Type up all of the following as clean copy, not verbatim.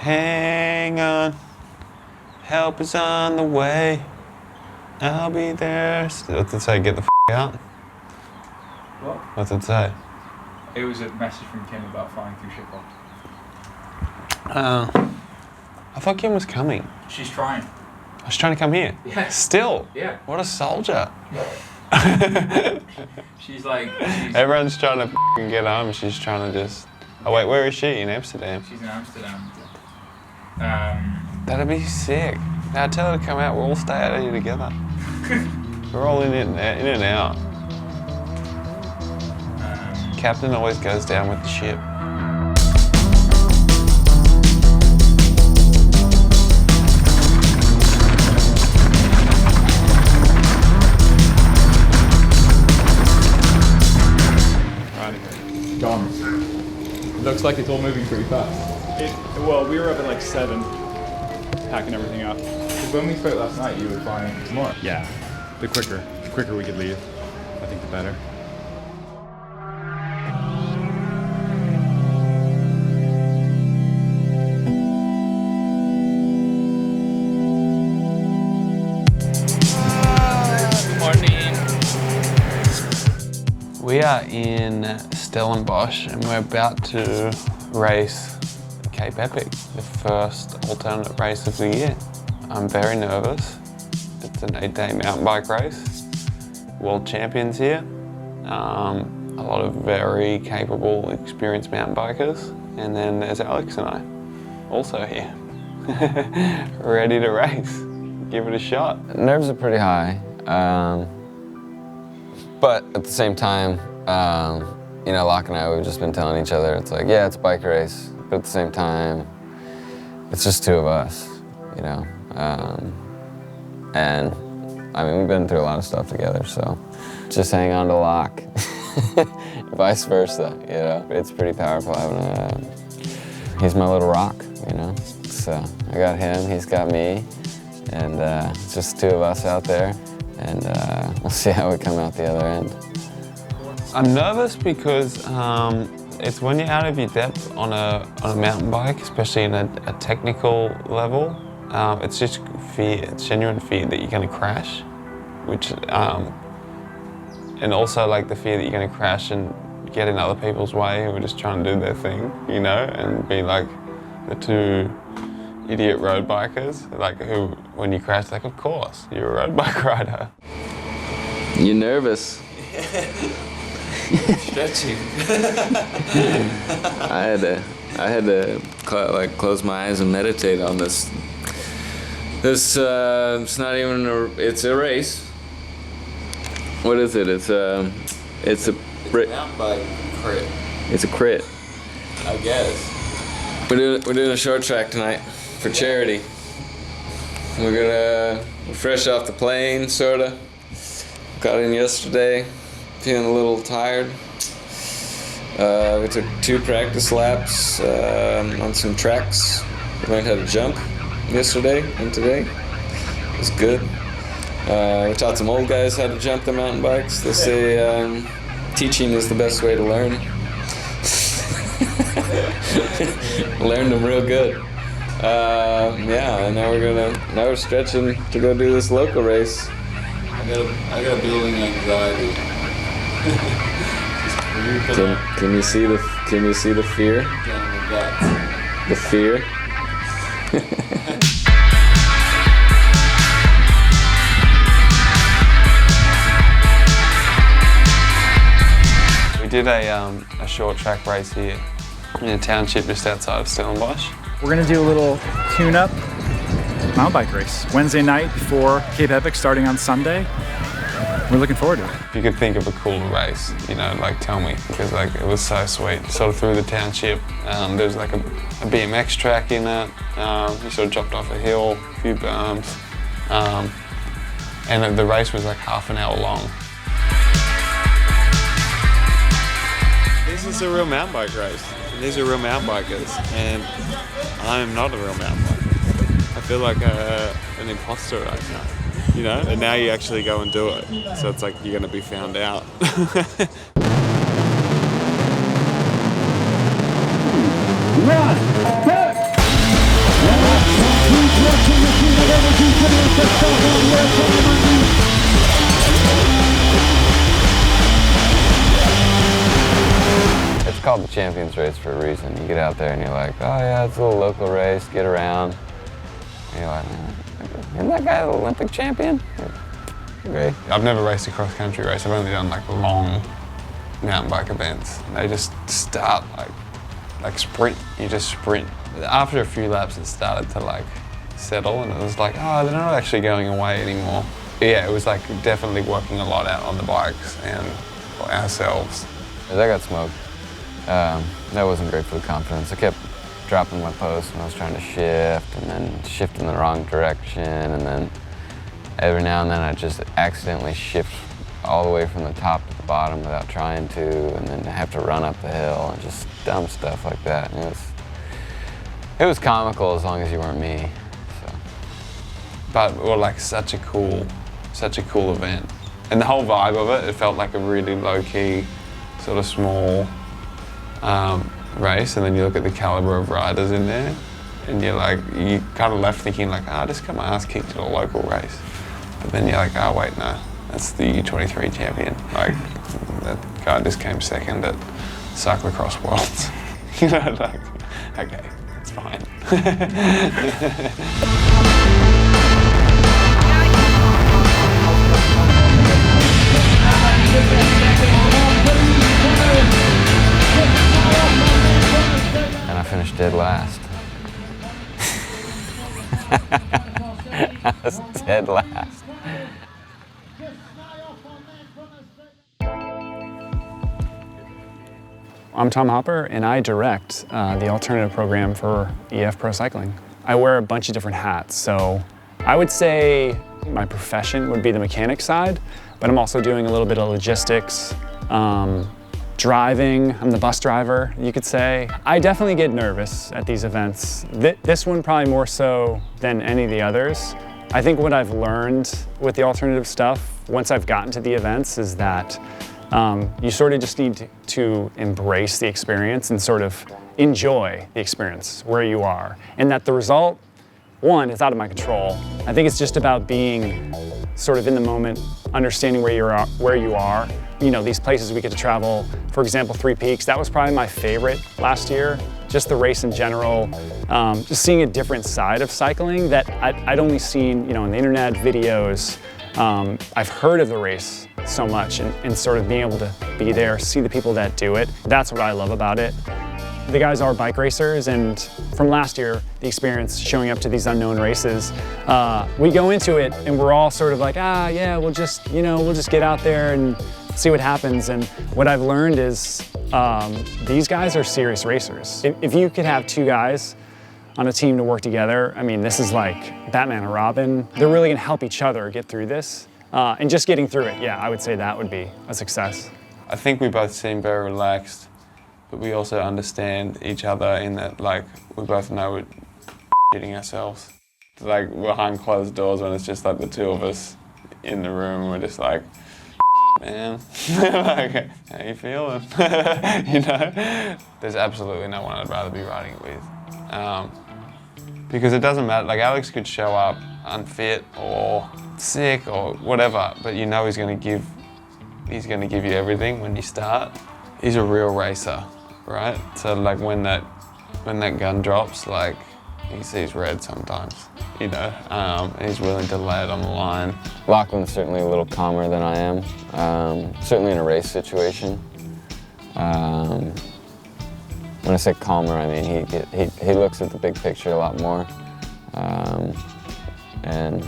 Hang on, help is on the way. I'll be there. What's it say? Get the out. What? What's it say? It was a message from Kim about flying through Schiphol. I thought Kim was coming. She's trying. I was trying to come here. Yeah. Still? Yeah. What a soldier. She's like... Everyone's trying to get home. She's trying to just... Oh wait, where is she? In Amsterdam? She's in Amsterdam. That'd be sick. Now tell her to come out. We'll all stay out here together. We're all in and out. Captain always goes down with the ship. Gone. Looks like it's all moving pretty fast. Well, we were up at like 7, packing everything up. When we spoke last night, you were flying tomorrow. Yeah, the quicker we could leave, I think the better. We are in Stellenbosch and we're about to race Cape Epic, the first alternate race of the year. I'm very nervous. It's an 8-day mountain bike race. World champions here. A lot of very capable, experienced mountain bikers. And then there's Alex and I, also here. Ready to race. Give it a shot. Nerves are pretty high. But at the same time, you know, Lachlan and I, we've just been telling each other, it's like, yeah, it's a bike race, but at the same time, it's just two of us, you know? And I mean, we've been through a lot of stuff together, so just hang on to Lach. Vice versa, you know? It's pretty powerful having he's my little rock, you know? So I got him, he's got me, and it's just two of us out there. And we'll see how we come out the other end. I'm nervous because it's when you're out of your depth on a mountain bike, especially in a technical level, it's just fear, it's genuine fear that you're going to crash, which, and also like the fear that you're going to crash and get in other people's way who are just trying to do their thing, you know, and be like the two idiot road bikers, like who, when you crash, like, of course, you're a road bike rider. You nervous? Stretching. I had to like close my eyes and meditate on this. It's not even it's a race. What is it? It's a Mountain bike crit. It's a crit. I guess. We're doing a short track tonight for charity. We're fresh off the plane, sorta. Got in yesterday, feeling a little tired. We took 2 practice laps on some tracks. We learned how to jump yesterday and today. It was good. We taught some old guys how to jump their mountain bikes. They say teaching is the best way to learn. Learned them real good. Yeah, and now we're stretching to go do this local race. I got building anxiety. Can you see the fear? The fear. We did a short track race here in a township just outside of Stellenbosch. We're gonna do a little tune-up mountain bike race Wednesday night before Cape Epic, starting on Sunday. We're looking forward to it. If you could think of a cooler race, you know, like tell me, because like it was so sweet. Sort of through the township, there's like a BMX track in it. You sort of dropped off a hill, a few berms, and the race was like half an hour long. This is a real mountain bike race. These are real mountain bikers, and I'm not a real mountain biker. I feel like an imposter right now, you know? And now you actually go and do it, so it's like you're gonna be found out. Run! It's called the Champions Race for a reason. You get out there and you're like, oh yeah, it's a little local race, get around. And you're like, isn't that guy the Olympic champion? Great. I've never raced a cross-country race. I've only done like long mountain bike events. They just start like sprint. You just sprint. After a few laps, it started to like settle, and it was like, oh, they're not actually going away anymore. But yeah, it was like definitely working a lot out on the bikes and ourselves. That got smoked. That wasn't great for the confidence. I kept dropping my post when I was trying to shift, and then shift in the wrong direction, and then every now and then I just accidentally shift all the way from the top to the bottom without trying to, and then have to run up the hill and just dumb stuff like that. And it was comical as long as you weren't me. So. But well, like such a cool event, and the whole vibe of it felt like a really low-key, sort of small race. And then you look at the caliber of riders in there, and you're like, you kind of left thinking like, I just got my ass kicked at a local race. But then you're like, oh wait, no, that's the U23 champion. Like, that guy just came second at Cyclocross Worlds. You know, like, okay, it's fine. And I finished dead last. I was dead last. I'm Tom Hopper, and I direct the alternative program for EF Pro Cycling. I wear a bunch of different hats, so I would say my profession would be the mechanic side, but I'm also doing a little bit of logistics, driving. I'm the bus driver, you could say. I definitely get nervous at these events. This one probably more so than any of the others. I think what I've learned with the alternative stuff, once I've gotten to the events, is that you sort of just need to embrace the experience and sort of enjoy the experience where you are. And that the result, one, is out of my control. I think it's just about being sort of in the moment, understanding where you are. You know, these places we get to travel, for example, Three Peaks, that was probably my favorite last year. Just the race in general, just seeing a different side of cycling that I'd only seen, you know, on the internet, videos. I've heard of the race so much, and sort of being able to be there, see the people that do it. That's what I love about it. The guys are bike racers, and from last year, the experience showing up to these unknown races, we go into it and we're all sort of like, yeah, we'll just get out there and see what happens. And what I've learned is these guys are serious racers. If you could have two guys on a team to work together, I mean, this is like Batman and Robin. They're really gonna help each other get through this. And just getting through it, yeah, I would say that would be a success. I think we both seem very relaxed, but we also understand each other in that, like, we both know we're shitting ourselves. Like, behind closed doors when it's just like the two of us in the room, we're just like, man, like, how you feeling? You know? There's absolutely no one I'd rather be riding it with. Because it doesn't matter, like Alex could show up unfit or sick or whatever, but you know he's gonna give you everything when you start. He's a real racer, right? So like when that gun drops, like he sees red sometimes, you know, and he's willing to lay it on the line. Lachlan's certainly a little calmer than I am, certainly in a race situation. When I say calmer, I mean he looks at the big picture a lot more, and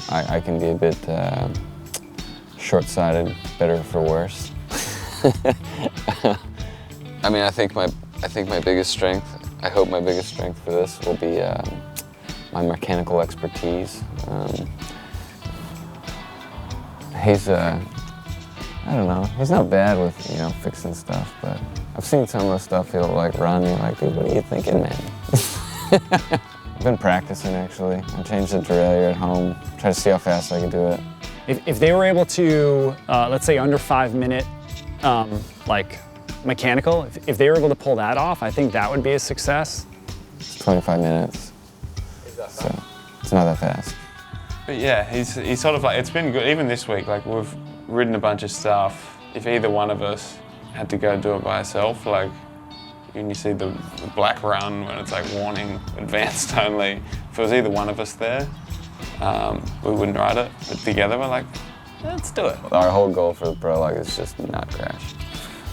I can be a bit short-sighted, better for worse. I mean, I think my biggest strength, I hope my biggest strength for this will be my mechanical expertise. He's I don't know, he's not bad with, you know, fixing stuff, but I've seen some of the stuff he'll like run, you're like, dude, what are you thinking, man? I've been practicing actually. I changed the derailleur at home, try to see how fast I could do it. If they were able to, let's say under 5 minute, like mechanical, if they were able to pull that off, I think that would be a success. It's 25 minutes, so it's not that fast. But yeah, he's sort of like, it's been good, even this week, like we've ridden a bunch of stuff. If either one of us had to go do it by herself, like when you see the black run when it's like warning advanced only, if it was either one of us there, we wouldn't ride it. But together we're like, let's do it. Our whole goal for the prologue is just not crash.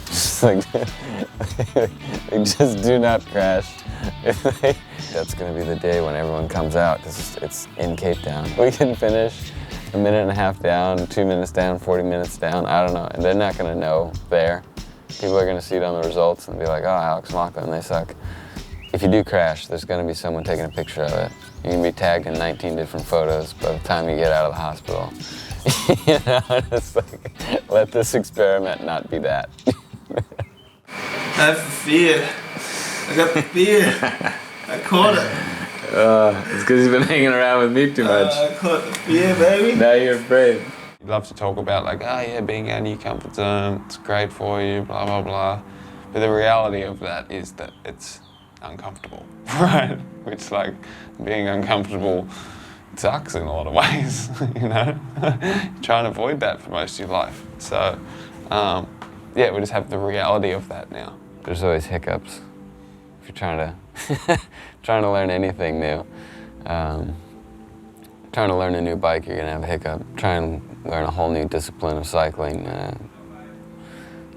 Just like, just do not crash. That's gonna be the day when everyone comes out, because it's in Cape Town. We can finish a minute and a half down, 2 minutes down, 40 minutes down, I don't know. And they're not gonna know there. People are gonna see it on the results and be like, oh, Alex, Lachlan, they suck. If you do crash, there's gonna be someone taking a picture of it. You're gonna be tagged in 19 different photos by the time you get out of the hospital. You know, it's like, let this experiment not be that. I have fear. I got the fear. I caught it. It's because he's been hanging around with me too much. I caught the fear, baby. Now you're afraid. You'd love to talk about like, oh yeah, being out of your comfort zone, it's great for you, blah, blah, blah. But the reality of that is that it's uncomfortable, right? Which like, being uncomfortable sucks in a lot of ways, you know? Try and avoid that for most of your life. So, yeah, we just have the reality of that now. There's always hiccups if you're trying to learn anything new. Trying to learn a new bike, you're gonna have a hiccup. Trying to learn a whole new discipline of cycling,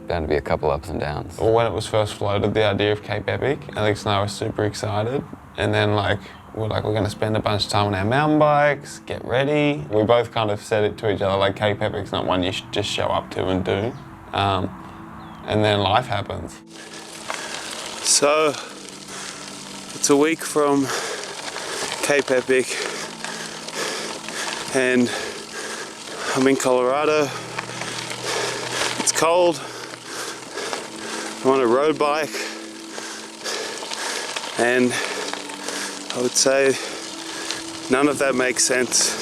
bound to be a couple ups and downs. Well, when it was first floated, the idea of Cape Epic, Alex and I were super excited. And then like, we're gonna spend a bunch of time on our mountain bikes, get ready. We both kind of said it to each other, like Cape Epic's not one you should just show up to and do. And then life happens. So, it's a week from Cape Epic and I'm in Colorado. It's cold. I'm on a road bike and I would say none of that makes sense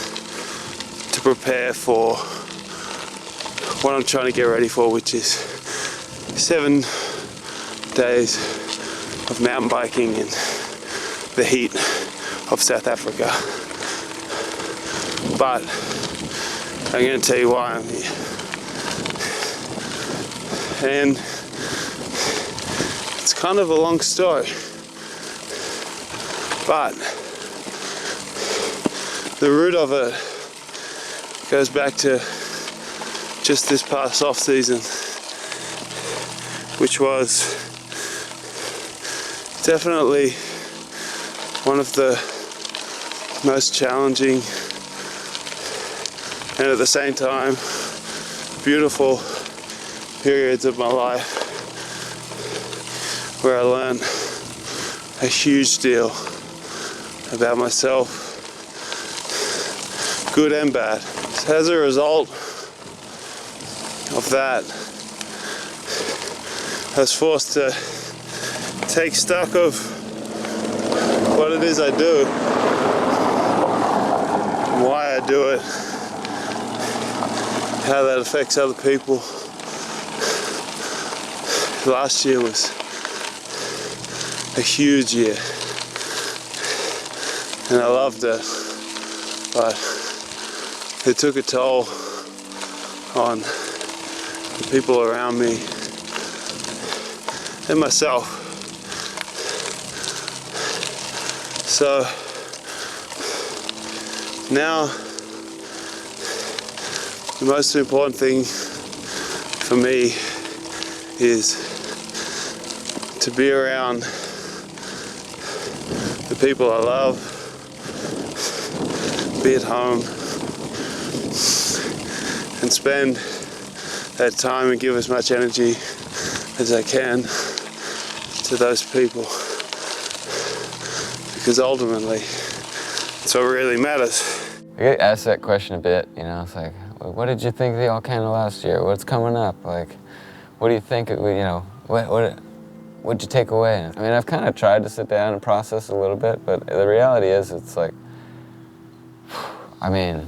to prepare for what I'm trying to get ready for, which is 7 days of mountain biking in the heat of South Africa. But I'm going to tell you why I'm here. And it's kind of a long story. But the root of it goes back to just this past off season, which was definitely one of the most challenging and at the same time beautiful periods of my life where I learned a huge deal about myself, good and bad. So as a result of that, I was forced to take stock of what it is I do, and why I do it, how that affects other people. Last year was a huge year and I loved it, but it took a toll on the people around me and myself. So now the most important thing for me is to be around the people I love, be at home, and spend that time and give as much energy as I can to those people, because ultimately it's what really matters. I get asked that question a bit, you know, it's like, what did you think of the Alcana last year? What's coming up? Like, what do you think, you know, what'd you take away? I mean, I've kind of tried to sit down and process a little bit, but the reality is it's like, I mean,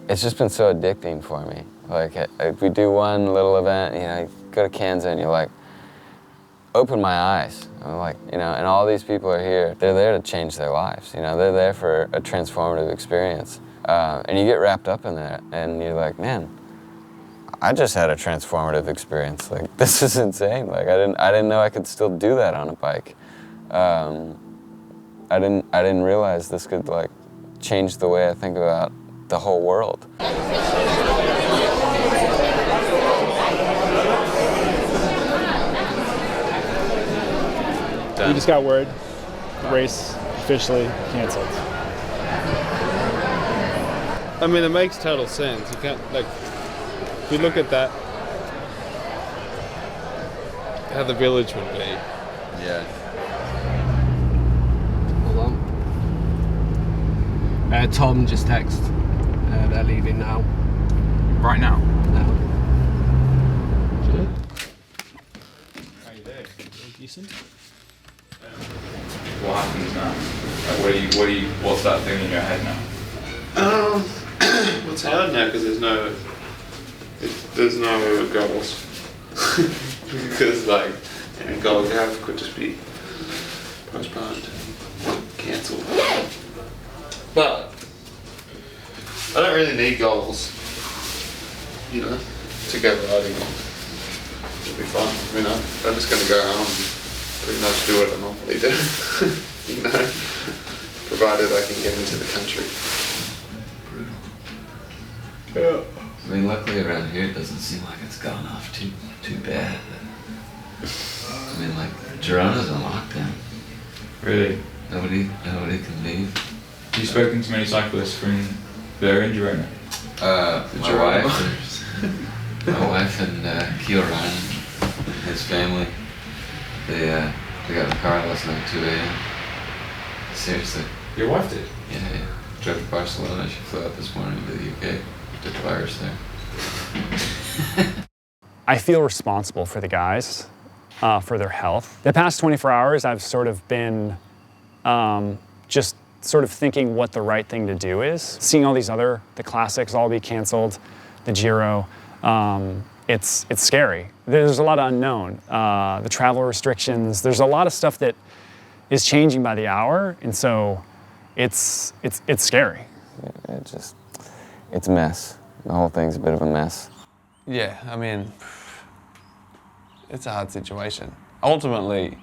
it's just been so addicting for me. Like, if we do one little event, you know, you go to Kansas and you're like, opened my eyes. I'm like, you know, and all these people are here. They're there to change their lives. You know, they're there for a transformative experience. And you get wrapped up in that, and you're like, man, I just had a transformative experience. Like, this is insane. Like, I didn't know I could still do that on a bike. I didn't realize this could like change the way I think about the whole world. We just got word, the race officially canceled. I mean, it makes total sense. You can't, like, if you look at that, how the village would be. Yeah. Hold on. Tom just texted. They're leaving now. Right now. Now. How you doing? Decent. What happens now? Like, what's that thing in your head now? It's hard now because there's no goals. Because like any goals you have could just be postponed, cancelled. But I don't really need goals, you know, to go riding. It'll be fun. I mean, I'm just going to go home and pretty much do what I normally do, you know, provided I can get into the country. Yeah. I mean, luckily around here it doesn't seem like it's gone off too bad. I mean, like, Girona's on lockdown. Really? Nobody can leave. Have you spoken to many cyclists from there in Girona? My wife and Keel Ryan, his family, they got in the car last night at 2 a.m. Seriously. Your wife did? Yeah. Drove to Barcelona. She flew out this morning to the UK. Took the virus there. I feel responsible for the guys, for their health. The past 24 hours, I've sort of been just sort of thinking what the right thing to do is. Seeing all the classics all be canceled, the Giro, it's scary. There's a lot of unknown. The travel restrictions, there's a lot of stuff that is changing by the hour, and so it's scary. It's a mess. The whole thing's a bit of a mess. Yeah, I mean, it's a hard situation. Ultimately,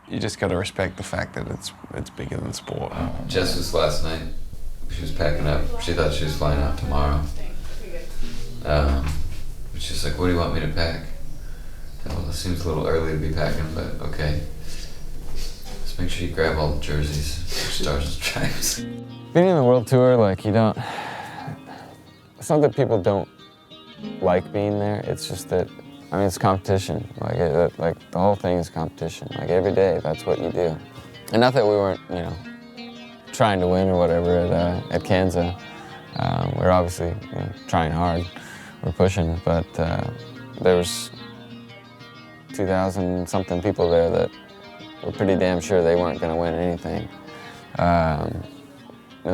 you just got to respect the fact that it's bigger than sport. Jess was last night. She was packing up. She thought she was flying out tomorrow. She's like, "What do you want me to pack?" Well, it seems a little early to be packing, but okay. Just make sure you grab all the jerseys, stars and stripes. Being in the world tour, like, you don't. It's not that people don't like being there. It's just that, I mean, it's competition. Like the whole thing is competition. Like, every day, that's what you do. And not that we weren't, you know, trying to win or whatever at Kansas. We're obviously, you know, trying hard. We're pushing, but there was 2,000 something people there that were pretty damn sure they weren't going to win anything. And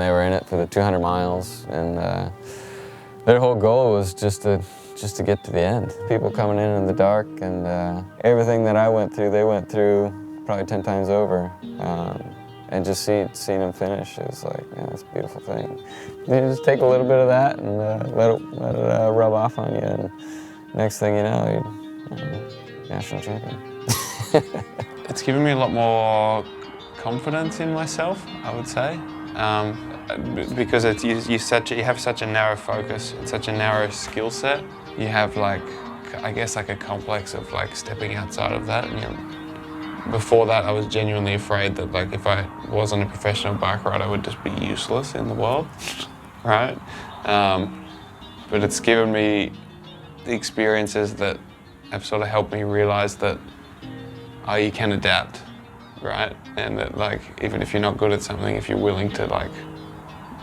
they were in it for the 200 miles, and their whole goal was just to get to the end. People coming in the dark, and everything that I went through, they went through probably 10 times over. And just seeing them finish, it was like, yeah, it's a beautiful thing. You just take a little bit of that and let it rub off on you, and next thing you know, you're national champion. It's given me a lot more confidence in myself, I would say, because you have such a narrow focus and such a narrow skill set. You have, like, I guess, like a complex of like stepping outside of that. And before that, I was genuinely afraid that, like, if I wasn't a professional bike rider, I would just be useless in the world, right? But it's given me the experiences that have sort of helped me realize that, oh, you can adapt, right? And that, like, even if you're not good at something, if you're willing to, like,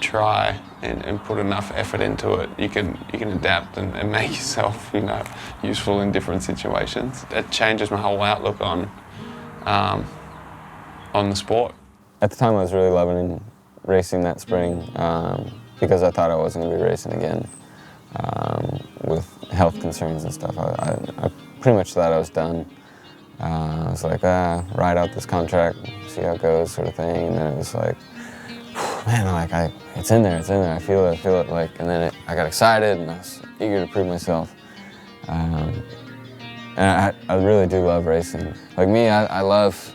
try and put enough effort into it, you can adapt and make yourself, you know, useful in different situations. It changes my whole outlook on the sport. At the time, I was really loving racing that spring because I thought I wasn't going to be racing again with health concerns and stuff. I pretty much thought I was done. I was like, ride out this contract, see how it goes, sort of thing. And then it was like, man, like it's in there, I feel it, like, and then I got excited and I was eager to prove myself. And I really do love racing. Like me, I love,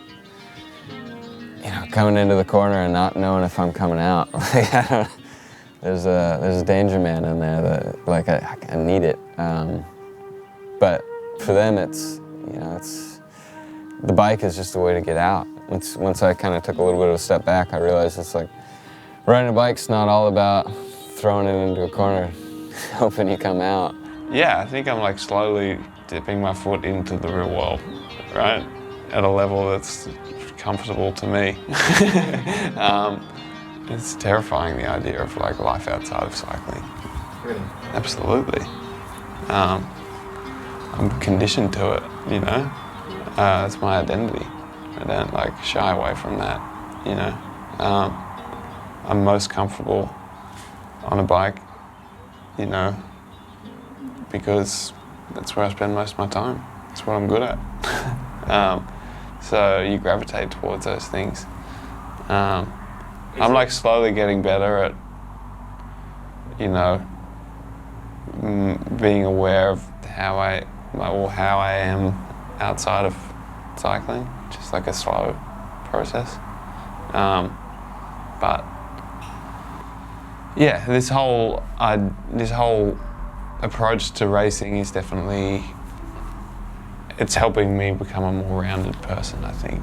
you know, coming into the corner and not knowing if I'm coming out. Like, there's a danger man in there that, like, I need it. But for them, it's, you know, the bike is just a way to get out. Once I kind of took a little bit of a step back, I realized it's like, riding a bike's not all about throwing it into a corner, hoping you come out. Yeah, I think I'm like slowly dipping my foot into the real world, right? At a level that's comfortable to me. It's terrifying, the idea of like life outside of cycling. Really? Absolutely. I'm conditioned to it, you know? It's my identity. I don't like shy away from that, you know? I'm most comfortable on a bike, you know, because that's where I spend most of my time. It's what I'm good at. So you gravitate towards those things. I'm like slowly getting better at, you know, being aware of how I am outside of cycling, just like a slow process. But yeah, this whole approach to racing is definitely, it's helping me become a more rounded person, I think.